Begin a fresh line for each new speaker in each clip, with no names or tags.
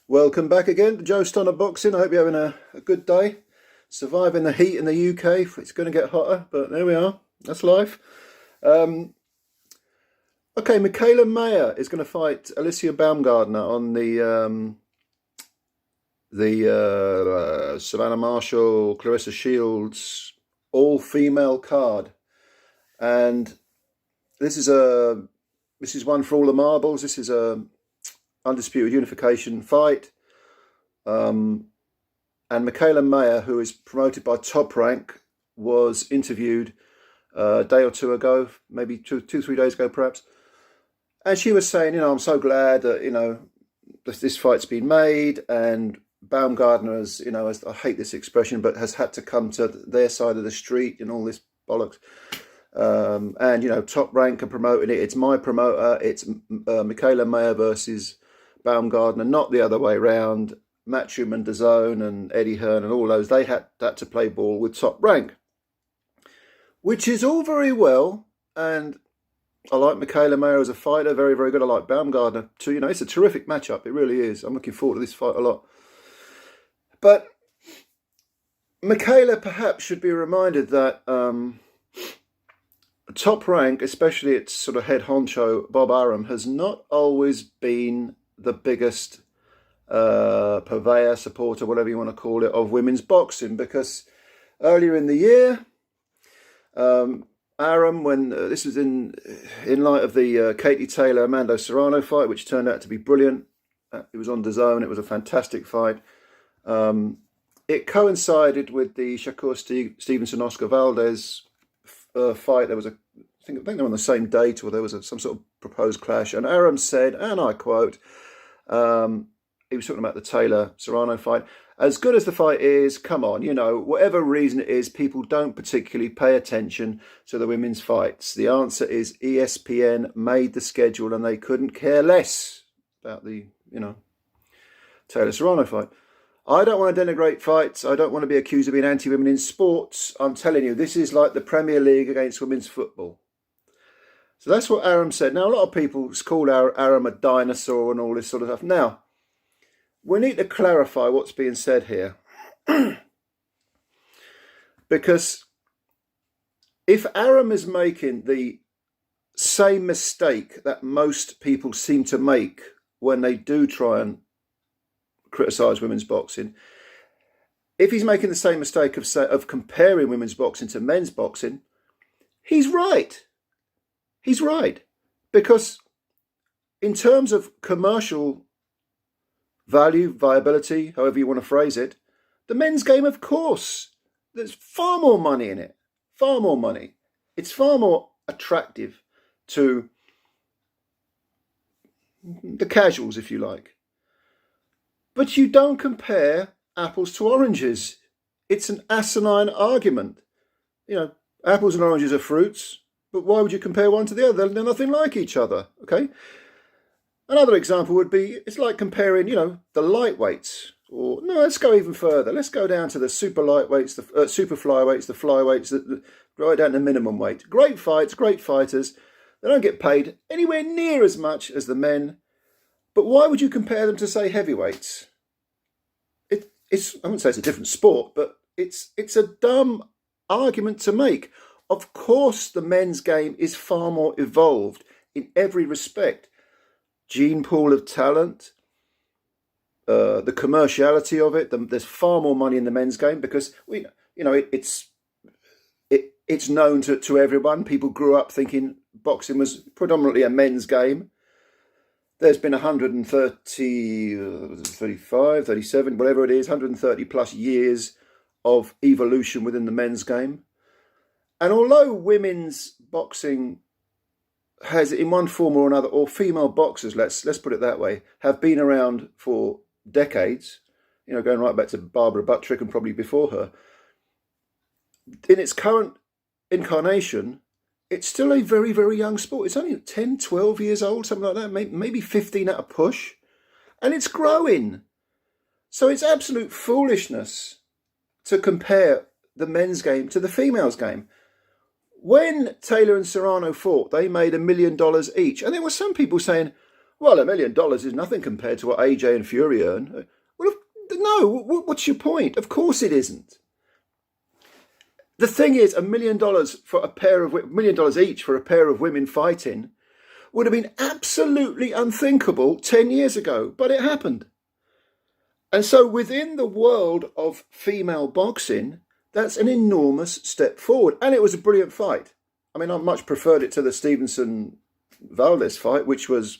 Welcome back again to Joe Stonner Boxing. I hope you're having a good day. Surviving the heat in the UK. It's going to get hotter, but there we are. That's life. Um, okay, Mikaela Mayer is going to fight Alycia Baumgardner on the Savannah Marshall, Clarissa Shields all-female card, and this is one for all the marbles. This is a undisputed unification fight. And Mikaela Mayer, who is promoted by Top Rank, was interviewed a day or two ago, maybe 3 days ago perhaps. And she was saying, I'm so glad that, this fight's been made, and Baumgardner has, I hate this expression, but has had to come to their side of the street and all this bollocks. And Top Rank are promoting it. It's my promoter. It's Mikaela Mayer versus Baumgardner, not the other way around. Matchroom and DAZN and Eddie Hearn and all those, they had to play ball with Top Rank, which is all very well. And I like Mikaela Mayer as a fighter, very, very good. I like Baumgardner too. It's a terrific matchup. It really is. I'm looking forward to this fight a lot. But Mikaela perhaps should be reminded that Top Rank, especially its sort of head honcho, Bob Arum, has not always been the biggest purveyor, supporter, whatever you want to call it, of women's boxing, because earlier in the year, Arum, when this was in light of the Katie Taylor Amanda Serrano fight, which turned out to be brilliant. It was on DAZN. It was a fantastic fight. It coincided with the Shakur Stevenson Oscar Valdez fight. There was I think they were on the same date, or there was some sort of proposed clash. And Arum said, and I quote, he was talking about the Taylor Serrano fight. As good as the fight is, come on, whatever reason it is, people don't particularly pay attention to the women's fights. The answer is ESPN made the schedule and they couldn't care less about the, Taylor Serrano fight. I don't want to denigrate fights. I don't want to be accused of being anti-women in sports. I'm telling you, this is like the Premier League against women's football. So that's what Arum said. Now, a lot of people call Arum a dinosaur and all this sort of stuff. Now, we need to clarify what's being said here. Because if Arum is making the same mistake that most people seem to make when they do try and criticise women's boxing, if he's making the same mistake of comparing women's boxing to men's boxing, he's right. He's right. Because in terms of commercial value, viability, however you want to phrase it, the men's game, of course, there's far more money in it. Far more money. It's far more attractive to the casuals, if you like. But you don't compare apples to oranges. It's an asinine argument. Apples and oranges are fruits, but why would you compare one to the other? They're nothing like each other, okay? Another example would be, it's like comparing, the lightweights. Or, no, let's go even further. Let's go down to the super lightweights, the super flyweights, the flyweights, right down to minimum weight. Great fights, great fighters. They don't get paid anywhere near as much as the men. But why would you compare them to, say, heavyweights? I wouldn't say it's a different sport, but it's a dumb argument to make. Of course, the men's game is far more evolved in every respect. Gene pool of talent, the commerciality of it. There's far more money in the men's game because it's known to everyone. People grew up thinking boxing was predominantly a men's game. There's been 135, 37, whatever it is, 130 plus years of evolution within the men's game. And although women's boxing has, in one form or another, or female boxers, let's put it that way, have been around for decades, going right back to Barbara Buttrick and probably before her, in its current incarnation, it's still a very, very young sport. It's only 10, 12 years old, something like that, maybe 15 at a push. And it's growing. So it's absolute foolishness to compare the men's game to the females' game. When Taylor and Serrano fought, they made $1 million each. And there were some people saying, well, $1 million is nothing compared to what AJ and Fury earn. Well, no, what's your point? Of course it isn't. The thing is, $1 million for a pair of $1 million each for a pair of women fighting would have been absolutely unthinkable 10 years ago, but it happened. And so within the world of female boxing, that's an enormous step forward. And it was a brilliant fight. I mean, I much preferred it to the Stevenson-Valdez fight, which was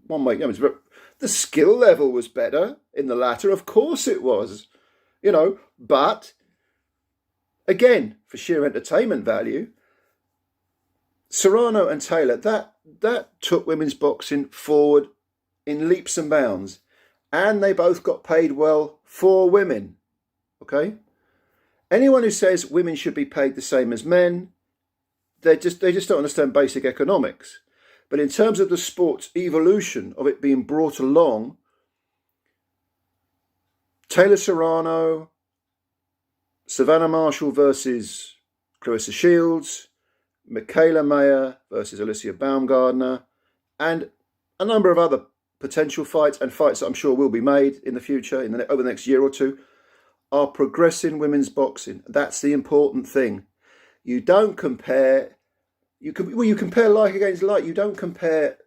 one way. The skill level was better in the latter. Of course it was, but again, for sheer entertainment value, Serrano and Taylor, that took women's boxing forward in leaps and bounds. And they both got paid well for women, okay? Anyone who says women should be paid the same as men, they just don't understand basic economics. But in terms of the sport's evolution, of it being brought along, Taylor Serrano, Savannah Marshall versus Clarissa Shields, Mikaela Mayer versus Alycia Baumgardner, and a number of other potential fights and fights that I'm sure will be made in the future, over the next year or two, are progressing women's boxing. That's the important thing. You don't compare. You compare like against like. You don't compare.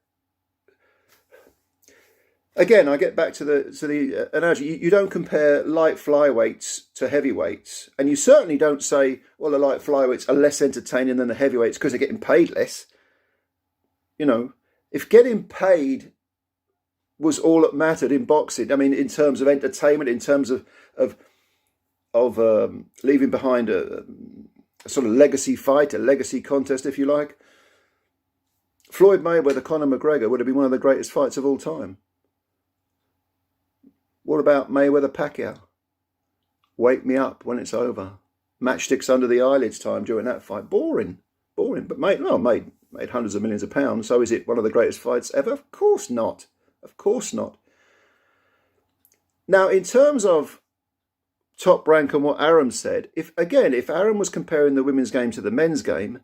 Again, I get back to the analogy. You don't compare light flyweights to heavyweights, and you certainly don't say, well, the light flyweights are less entertaining than the heavyweights because they're getting paid less. If getting paid was all that mattered in boxing, I mean, in terms of entertainment, in terms of leaving behind a sort of legacy fight, a legacy contest, if you like, Floyd Mayweather, Conor McGregor would have been one of the greatest fights of all time. What about Mayweather Pacquiao? Wake me up when it's over. Matchsticks under the eyelids time during that fight. Boring. But made hundreds of millions of pounds. So is it one of the greatest fights ever? Of course not. Of course not. Now, in terms of Top Rank and what Aram said, if Aram was comparing the women's game to the men's game,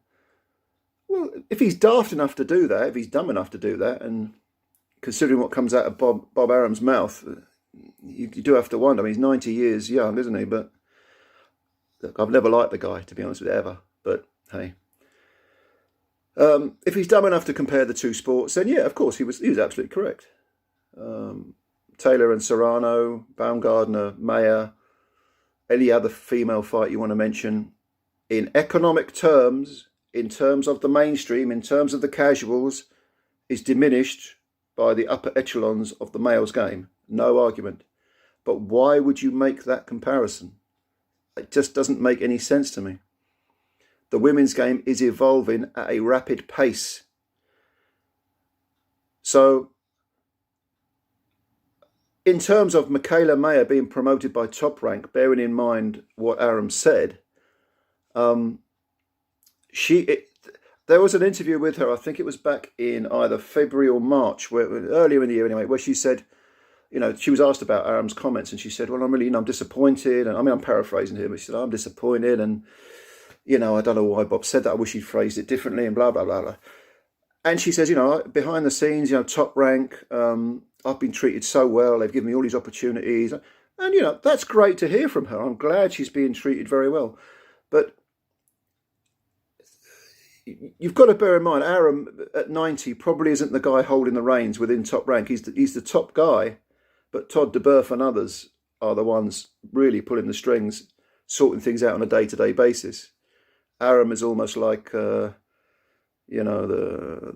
well, if he's daft enough to do that, if he's dumb enough to do that, and considering what comes out of Bob Aram's mouth, you do have to wonder. I mean, he's 90 years young, isn't he? But look, I've never liked the guy, to be honest with you, ever. But hey, if he's dumb enough to compare the two sports, then yeah, of course, he was absolutely correct. Taylor and Serrano, Baumgardner, Mayer, any other female fight you want to mention, in economic terms, in terms of the mainstream, in terms of the casuals, is diminished by the upper echelons of the male's game. No argument. But why would you make that comparison? It just doesn't make any sense to me. The women's game is evolving at a rapid pace. So, in terms of Mikaela Mayer being promoted by Top Rank, bearing in mind what Aram said, there was an interview with her, I think it was back in either February or March, earlier in the year anyway, where she said, she was asked about Aram's comments, and she said, well, I'm disappointed. And I mean, I'm paraphrasing here, but she said, I'm disappointed, and, I don't know why Bob said that. I wish he'd phrased it differently, and blah, blah, blah, blah. And she says, behind the scenes, Top Rank, I've been treated so well. They've given me all these opportunities. And, that's great to hear from her. I'm glad she's being treated very well. But you've got to bear in mind, Aram at 90 probably isn't the guy holding the reins within Top Rank. He's the top guy. But Todd DeBurf and others are the ones really pulling the strings, sorting things out on a day-to-day basis. Aram is almost like, the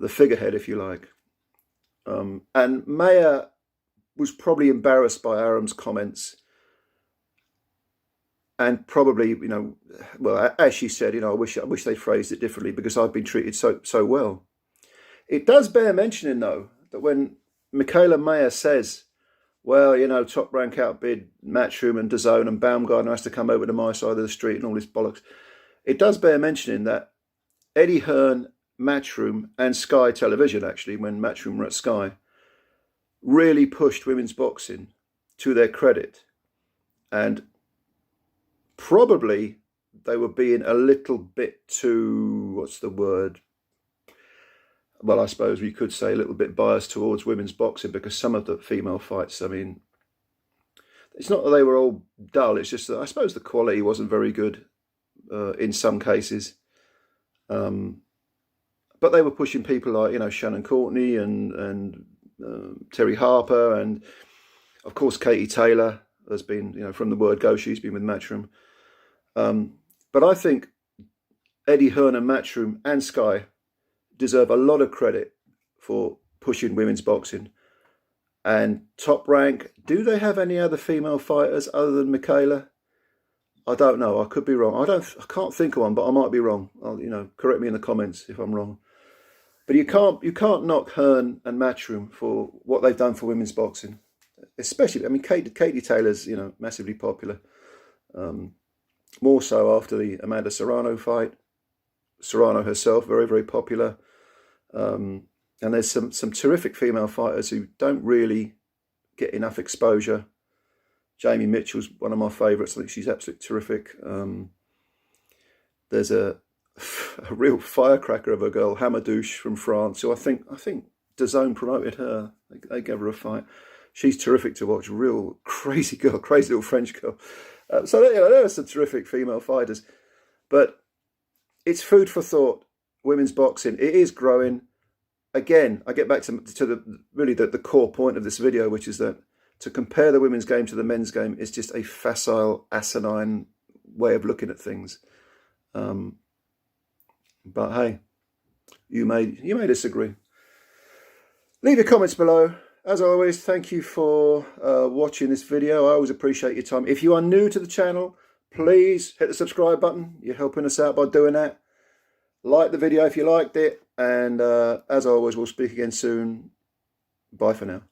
figurehead, if you like. And Mayer was probably embarrassed by Aram's comments, and probably, well, as she said, I wish they phrased it differently because I've been treated so well. It does bear mentioning, though, that when Mikaela Mayer says, well, Top Rank outbid Matchroom and DAZN, and Baumgardner has to come over to my side of the street and all this bollocks, it does bear mentioning that Eddie Hearn, Matchroom, and Sky Television, actually, when Matchroom were at Sky, really pushed women's boxing to their credit. And probably they were being a little bit too, well, I suppose we could say a little bit biased towards women's boxing, because some of the female fights, I mean, it's not that they were all dull, it's just that I suppose the quality wasn't very good in some cases. But they were pushing people like, you know, Shannon Courtney and Terry Harper, and of course Katie Taylor has been, you know, from the word go, she's been with Matchroom. But I think Eddie Hearn and Matchroom and Sky deserve a lot of credit for pushing women's boxing. And Top Rank, do they have any other female fighters other than Mikaela? I don't know. I could be wrong. I can't think of one, but I might be wrong. You know, correct me in the comments if I'm wrong. But you can't knock Hearn and Matchroom for what they've done for women's boxing, especially. I mean, Katie Taylor's, you know, massively popular. More so after the Amanda Serrano fight. Serrano herself, very, very popular. And there's some terrific female fighters who don't really get enough exposure. Jamie Mitchell's one of my favourites. I think she's absolutely terrific. There's a real firecracker of a girl, Hamadouche from France, who I think DAZN promoted her. They gave her a fight. She's terrific to watch. Real crazy girl, crazy little French girl. So you know, there are some terrific female fighters, but it's food for thought. Women's boxing, it is growing. Again, I get back to the core point of this video, which is that to compare the women's game to the men's game is just a facile, asinine way of looking at things. But hey, you may disagree. Leave your comments below. As always, thank you for watching this video. I always appreciate your time. If you are new to the channel, please hit the subscribe button. You're helping us out by doing that. Like the video if you liked it. And as always, we'll speak again soon. Bye for now.